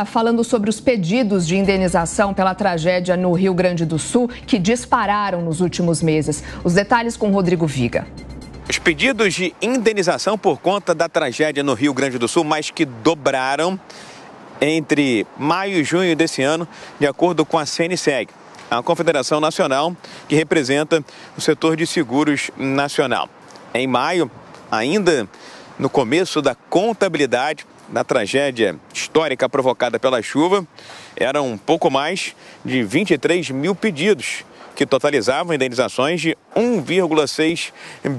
Falando sobre os pedidos de indenização pela tragédia no Rio Grande do Sul, que dispararam nos últimos meses. Os detalhes com Rodrigo Viga. Os pedidos de indenização por conta da tragédia no Rio Grande do Sul, mais que dobraram entre maio e junho desse ano, de acordo com a CNSEG, a Confederação Nacional que representa o setor de seguros nacional. Em maio, ainda no começo da contabilidade da tragédia histórica provocada pela chuva, eram um pouco mais de 23 mil pedidos, que totalizavam indenizações de 1,6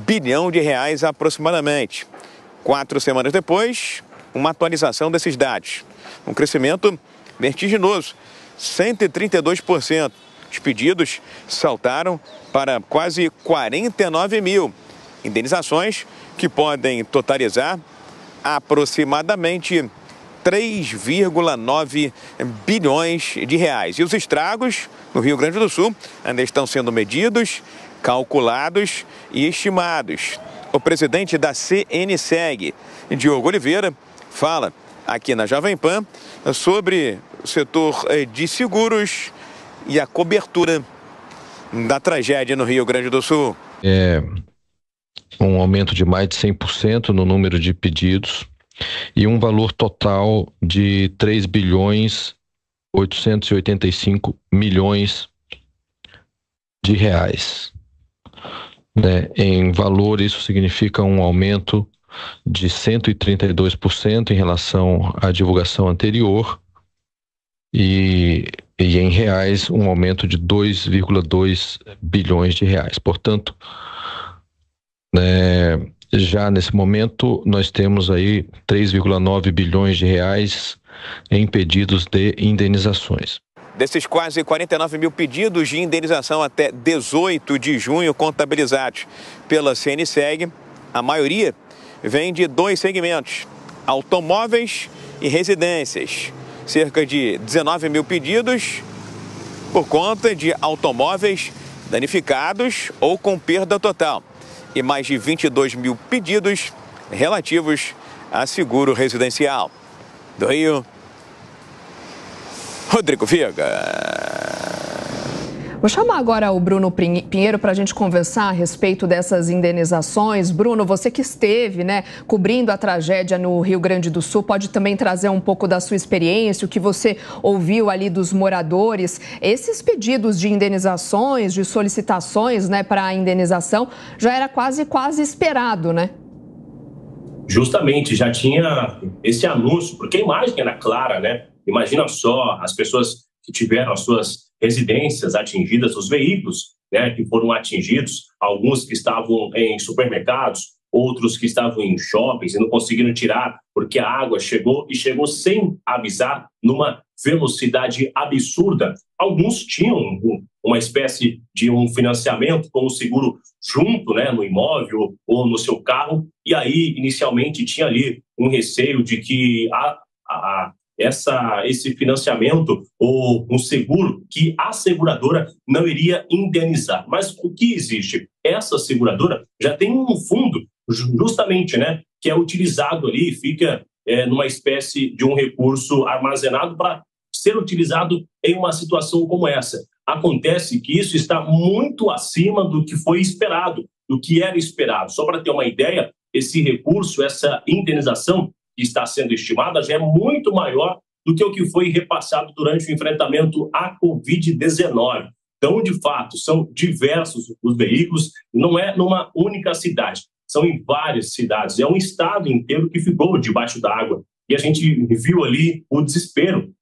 bilhão de reais aproximadamente. 4 semanas depois, uma atualização desses dados. Um crescimento vertiginoso, 132%. Os pedidos saltaram para quase 49 mil. Indenizações que podem totalizar aproximadamente 3,9 bilhões de reais. E os estragos no Rio Grande do Sul ainda estão sendo medidos, calculados e estimados. O presidente da CNSEG, Diogo Oliveira, fala aqui na Jovem Pan sobre o setor de seguros e a cobertura da tragédia no Rio Grande do Sul. Um aumento de mais de 100% no número de pedidos e um valor total de 3 bilhões 885 milhões de reais. Em valor, isso significa um aumento de 132% em relação à divulgação anterior e em reais um aumento de 2,2 bilhões de reais. Portanto, já nesse momento nós temos aí 3,9 bilhões de reais em pedidos de indenizações. Desses quase 49 mil pedidos de indenização até 18 de junho contabilizados pela CNSEG, a maioria vem de 2 segmentos: automóveis e residências. Cerca de 19 mil pedidos por conta de automóveis danificados ou com perda total. E mais de 22 mil pedidos relativos a seguro residencial. Do Rio, Rodrigo Viga. Vou chamar agora o Bruno Pinheiro para a gente conversar a respeito dessas indenizações. Bruno, você que esteve, cobrindo a tragédia no Rio Grande do Sul, pode também trazer um pouco da sua experiência, o que você ouviu ali dos moradores. Esses pedidos de indenizações, de solicitações, para a indenização, já era quase esperado, né? Justamente, já tinha esse anúncio, porque a imagem era clara, né? Imagina só as pessoas que tiveram as suas residências atingidas, os veículos, que foram atingidos, alguns que estavam em supermercados, outros que estavam em shoppings e não conseguiram tirar porque a água chegou e chegou sem avisar, numa velocidade absurda. Alguns tinham uma espécie de um financiamento com o seguro junto, no imóvel ou no seu carro, e aí inicialmente tinha ali um receio de que esse financiamento ou um seguro que a seguradora não iria indenizar. Mas o que existe? Essa seguradora já tem um fundo, justamente, que é utilizado ali, fica numa espécie de um recurso armazenado para ser utilizado em uma situação como essa. Acontece que isso está muito acima do que foi esperado, do que era esperado. Só para ter uma ideia, esse recurso, essa indenização que está sendo estimada já é muito maior do que o que foi repassado durante o enfrentamento à Covid-19. Então, de fato, são diversos os veículos, não é numa única cidade, são em várias cidades. É um estado inteiro que ficou debaixo d'água. E a gente viu ali o desespero,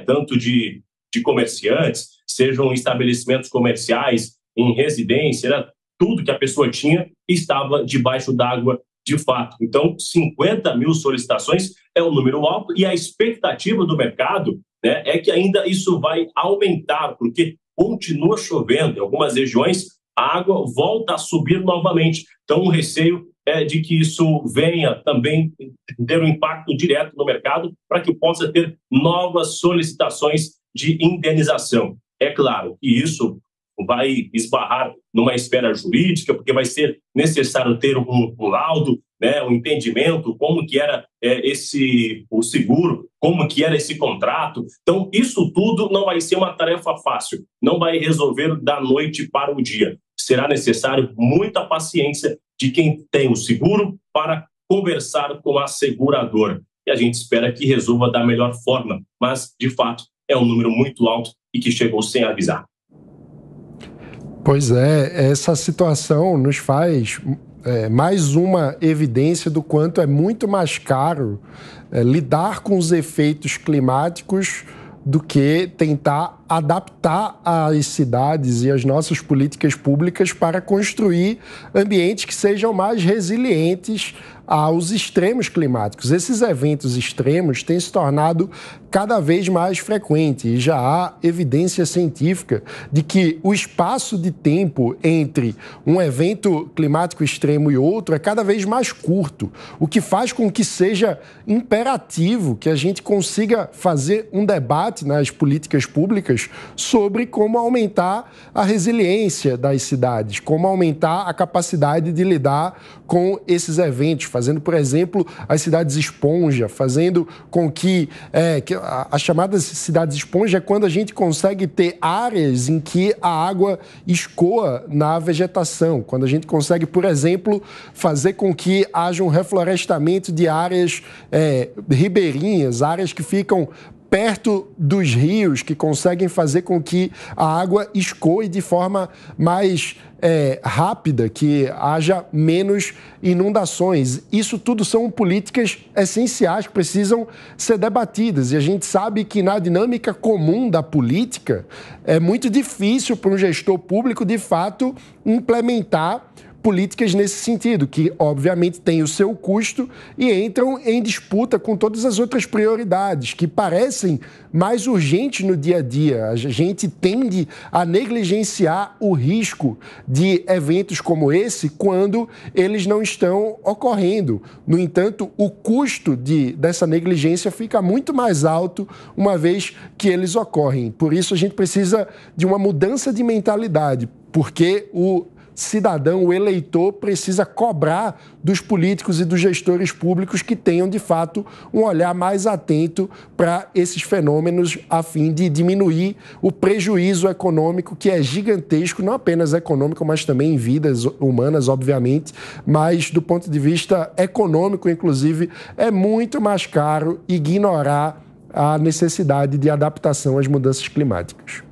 tanto de comerciantes, sejam estabelecimentos comerciais, em residência, tudo que a pessoa tinha estava debaixo d'água de fato. Então, 50 mil solicitações é um número alto e a expectativa do mercado é que ainda isso vai aumentar, porque continua chovendo. Em algumas regiões, a água volta a subir novamente. Então, o receio é de que isso venha também ter um impacto direto no mercado para que possa ter novas solicitações de indenização. É claro que isso vai esbarrar numa esfera jurídica, porque vai ser necessário ter um laudo né, o entendimento, como que era o seguro, como que era esse contrato. Então, isso tudo não vai ser uma tarefa fácil, não vai resolver da noite para o dia. Será necessário muita paciência de quem tem o seguro para conversar com a seguradora. E a gente espera que resolva da melhor forma, mas, de fato, é um número muito alto e que chegou sem avisar. Pois é, essa situação nos faz mais uma evidência do quanto é muito mais caro lidar com os efeitos climáticos do que tentar adaptar as cidades e as nossas políticas públicas para construir ambientes que sejam mais resilientes aos extremos climáticos. Esses eventos extremos têm se tornado cada vez mais frequentes e já há evidência científica de que o espaço de tempo entre um evento climático extremo e outro é cada vez mais curto, o que faz com que seja imperativo que a gente consiga fazer um debate nas políticas públicas sobre como aumentar a resiliência das cidades, como aumentar a capacidade de lidar com esses eventos, fazendo, por exemplo, as cidades esponja, fazendo com que as chamadas cidades esponja é quando a gente consegue ter áreas em que a água escoa na vegetação, quando a gente consegue, por exemplo, fazer com que haja um reflorestamento de áreas ribeirinhas, áreas que ficam perto dos rios, que conseguem fazer com que a água escoe de forma mais rápida, que haja menos inundações. Isso tudo são políticas essenciais que precisam ser debatidas. E a gente sabe que na dinâmica comum da política é muito difícil para um gestor público, de fato, implementar políticas nesse sentido, que obviamente têm o seu custo e entram em disputa com todas as outras prioridades, que parecem mais urgentes no dia a dia. A gente tende a negligenciar o risco de eventos como esse quando eles não estão ocorrendo. No entanto, o custo dessa negligência fica muito mais alto uma vez que eles ocorrem. Por isso, a gente precisa de uma mudança de mentalidade, porque o cidadão, o eleitor, precisa cobrar dos políticos e dos gestores públicos que tenham, de fato, um olhar mais atento para esses fenômenos a fim de diminuir o prejuízo econômico, que é gigantesco, não apenas econômico, mas também em vidas humanas, obviamente, mas do ponto de vista econômico, inclusive, é muito mais caro ignorar a necessidade de adaptação às mudanças climáticas.